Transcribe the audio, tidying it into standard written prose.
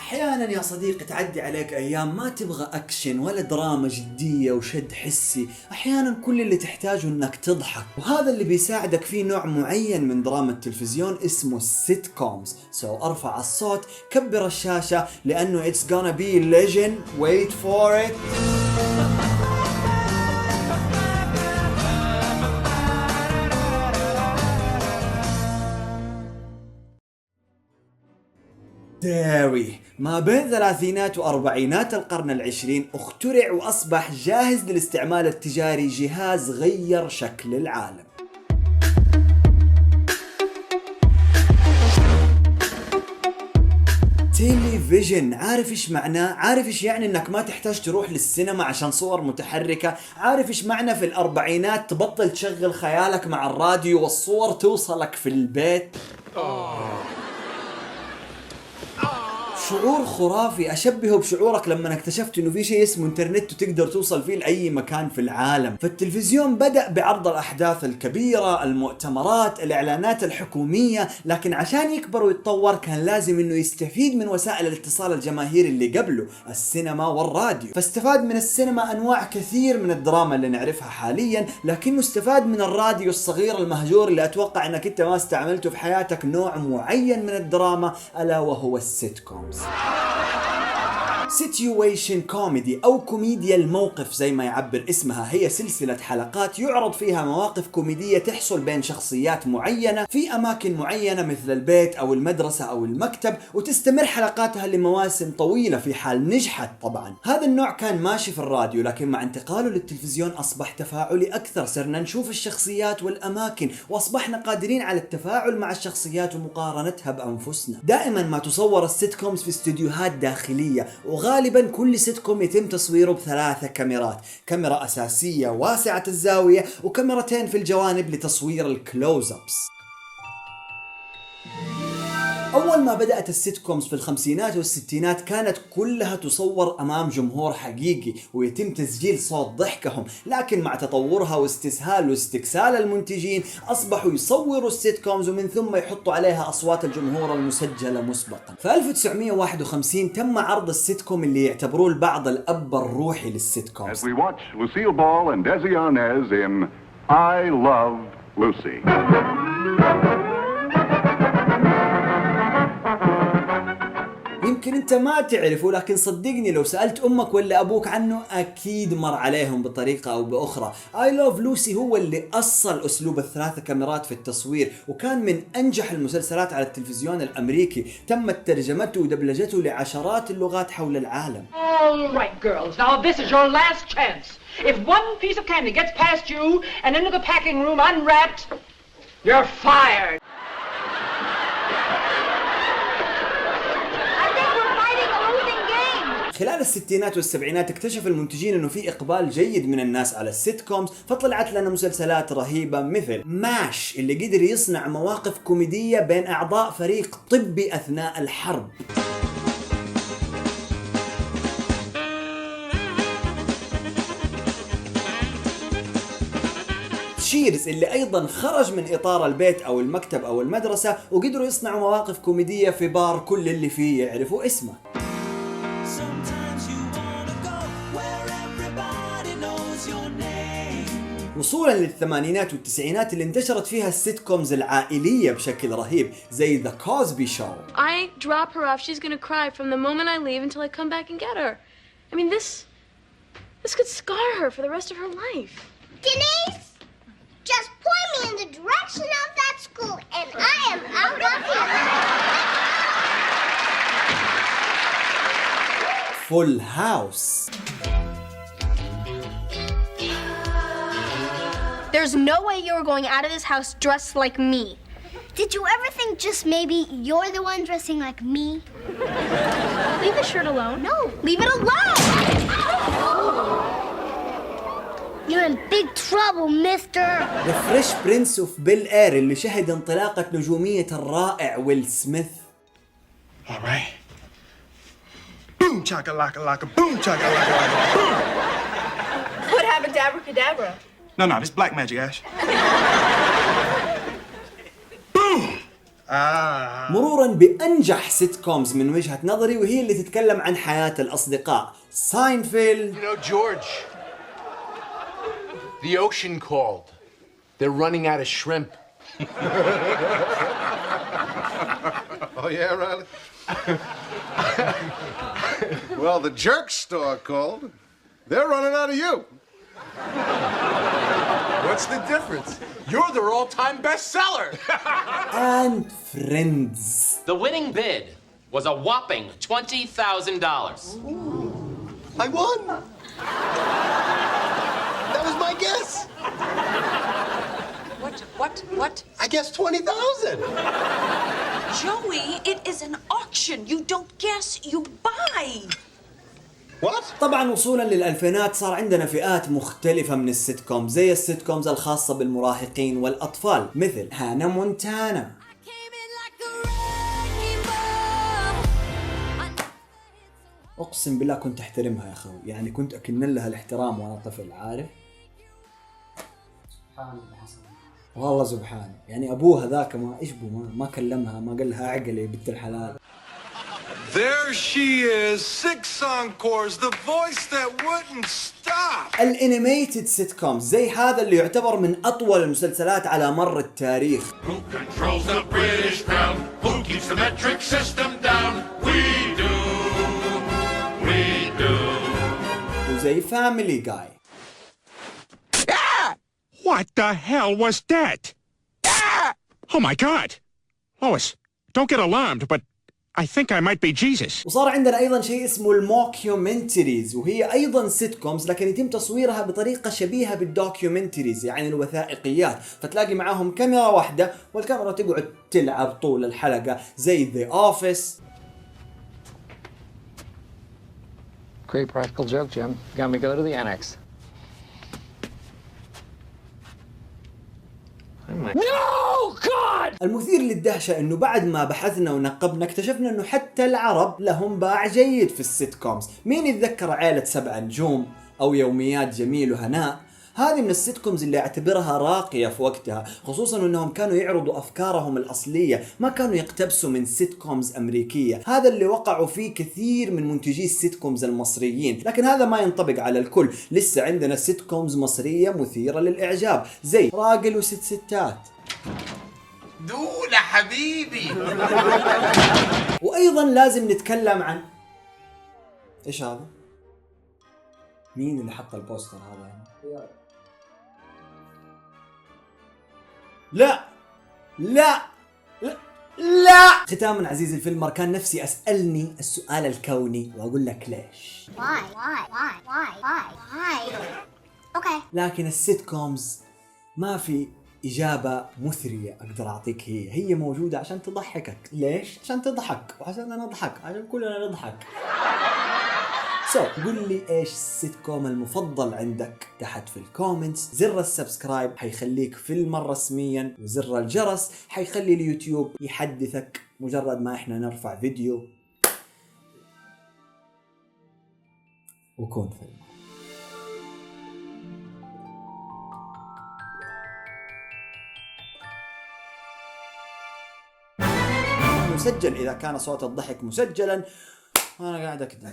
أحيانا يا صديقي تعدي عليك أيام ما تبغى أكشن ولا دراما جدية وشد حسي. أحيانا كل اللي تحتاجه إنك تضحك، وهذا اللي بيساعدك فيه نوع معين من دراما التلفزيون اسمه السيت كومز. أرفع الصوت، كبر الشاشة، لأنه it's gonna be legend. wait for it. ديري ما بين ثلاثينات وأربعينات القرن العشرين اخترع وأصبح جاهز للاستعمال التجاري جهاز غير شكل العالم. تيليفيجن. عارف ايش معناه؟ عارف ايش يعني انك ما تحتاج تروح للسينما عشان صور متحركة؟ عارف ايش معنى في الأربعينات تبطل تشغل خيالك مع الراديو والصور توصلك في البيت؟ شعور خرافي أشبهه بشعورك لما اكتشفت انه في شيء اسمه انترنت وتقدر توصل فيه لأي مكان في العالم. فالتلفزيون بدأ بعرض الأحداث الكبيرة، المؤتمرات، الإعلانات الحكومية، لكن عشان يكبر ويتطور كان لازم انه يستفيد من وسائل الاتصال الجماهيري اللي قبله، السينما والراديو. فاستفاد من السينما أنواع كثير من الدراما اللي نعرفها حاليا، لكنه استفاد من الراديو الصغير المهجور اللي أتوقع انك انت ما استعملته في حياتك، نوع معين من الدراما ألا وهو السيت كومز. سيتويشن كوميدي أو كوميديا الموقف زي ما يعبر اسمها، هي سلسلة حلقات يعرض فيها مواقف كوميدية تحصل بين شخصيات معينة في أماكن معينة مثل البيت أو المدرسة أو المكتب، وتستمر حلقاتها لمواسم طويلة في حال نجحت طبعا. هذا النوع كان ماشي في الراديو، لكن مع انتقاله للتلفزيون أصبح تفاعلي أكثر. صرنا نشوف الشخصيات والأماكن، وأصبحنا قادرين على التفاعل مع الشخصيات ومقارنتها بأنفسنا. دائما ما تصور السيت كومز في استديوهات داخلية، وغالبا كل سيت كوم يتم تصويره ب3 كاميرات، كاميرا أساسية واسعة الزاوية وكاميرتين في الجوانب لتصوير الكلوز أبس. أول ما بدأت السيت كومز في الخمسينات والستينات كانت كلها تصور أمام جمهور حقيقي ويتم تسجيل صوت ضحكهم، لكن مع تطورها واستسهال واستكسال المنتجين أصبحوا يصوروا السيت كومز ومن ثم يحطوا عليها أصوات الجمهور المسجلة مسبقا. في 1951 تم عرض السيت كوم اللي يعتبروه البعض الأب الروحي للسيت كومز. As we watch Lucille Ball and Desi Arnaz in I Love Lucy. يمكن انت ما تعرفه، لكن صدقني لو سألت امك ولا ابوك عنه اكيد مر عليهم بطريقة او باخرى. I Love Lucy هو اللي اصل اسلوب ال3 كاميرات في التصوير، وكان من انجح المسلسلات على التلفزيون الامريكي. تمت ترجمته ودبلجته لعشرات اللغات حول العالم. All right girls, now this is your last chance. If one piece of candy gets past you and into the packing room unwrapped, you're fired. خلال الستينات والسبعينات اكتشف المنتجين انه في اقبال جيد من الناس على السيت كومز، فطلعت لنا مسلسلات رهيبة مثل ماش اللي قدر يصنع مواقف كوميدية بين اعضاء فريق طبي اثناء الحرب. تشيرز اللي ايضا خرج من اطار البيت او المكتب او المدرسة وقدروا يصنعوا مواقف كوميدية في بار كل اللي فيه يعرفوا اسمه. وصولا للثمانينات والتسعينات اللي انتشرت فيها السيت كومز العائلية بشكل رهيب زي The Cosby Show. I drop her off, she's gonna cry from the moment I leave until I come back and get her. I mean this could scar her for the rest of her life. Denise, just point me in the direction of that school and I am out of here. Full House. There's no way you're going out of this house dressed like me. Did you ever think just maybe you're the one dressing like me? Leave the shirt alone. No. Leave it alone! You're in big trouble, mister. The Fresh Prince of Bel-Air اللي شهد انطلاقة نجومية الرائع ويل سميث. All right. Boom chaka-laka-laka, boom chaka-laka-laka, boom! What happened to Abracadabra? No, this black magic, Ash. Boom! مرورا بأنجح سيت كومز من وجهة نظري، وهي اللي تتكلم عن حياة الأصدقاء. ساينفيلد. You know, George, the ocean called. They're running out of shrimp. Oh, yeah, Riley? Well, the jerk store called. They're running out of you. What's the difference? You're their all-time bestseller. And Friends. The winning bid was a whopping $20,000. I won. That was my guess. What? I guessed 20,000. Joey, it is an auction. You don't guess, you buy. What? طبعا وصولا للألفينات صار عندنا فئات مختلفة من السيت كوم، زي السيت كومز الخاصة بالمراهقين والأطفال مثل هانا مونتانا. أقسم بالله كنت أحترمها يا أخوي، يعني كنت أكن لها الاحترام وأنا طفل، عارف؟ والله سبحان، يعني أبوها ذاك ما إيش بو ما كلمها، ما قال لها عقلي بنت الحلال. There she is, 6 encores, the voice that wouldn't stop. الانيميتد سيت كومز زي هذا اللي يعتبر من أطول المسلسلات على مر التاريخ. Who controls the British crown? Who keeps the metric system down? We do. وزي فاميلي جاي. What the hell was that? Oh my God! Lois, don't get alarmed, but I think I might be Jesus. وصار عندنا أيضا شيء اسمه الموكيومنتريز، وهي أيضا سيت كومز لكن يتم تصويرها بطريقة شبيهة بالدوكيومنتريز، يعني الوثائقيات، فتلاقي معاهم كاميرا واحدة والكاميرا تقعد تلعب طول الحلقة زي The Office. Great practical joke, Jim. Got me go to the annex. No, God! المثير للدهشة انه بعد ما بحثنا ونقبنا اكتشفنا انه حتى العرب لهم باع جيد في السيت كومز. مين يتذكر عائلة 7 نجوم او يوميات جميل وهناء؟ هذه من السيت كومز اللي اعتبرها راقية في وقتها، خصوصا انهم كانوا يعرضوا افكارهم الاصلية، ما كانوا يقتبسوا من سيت كومز امريكية. هذا اللي وقعوا فيه كثير من منتجي السيت كومز المصريين، لكن هذا ما ينطبق على الكل. لسه عندنا سيت كومز مصرية مثيرة للاعجاب زي راجل وست ستات. دولة حبيبي. وايضا لازم نتكلم عن ايش هذا؟ مين اللي حط البوستر هذا هنا؟ لا لا لا لا. ختاما عزيزي الفيلمر، كان نفسي اسألني السؤال الكوني واقول لك ليش؟ Why? Okay. لكن السيت كومز ما في إجابة مثرية أقدر أعطيك، هي موجودة عشان تضحكك. ليش؟ عشان تضحك وعشان نضحك، عشان كلنا نضحك. قول لي ايش السيت كوم المفضل عندك تحت في الكومنتس. زر السبسكرايب حيخليك فيلم رسميا، وزر الجرس حيخلي اليوتيوب يحدثك مجرد ما احنا نرفع فيديو. وكون فيلم مسجل إذا كان صوت الضحك مسجلا وأنا قاعد أكذب.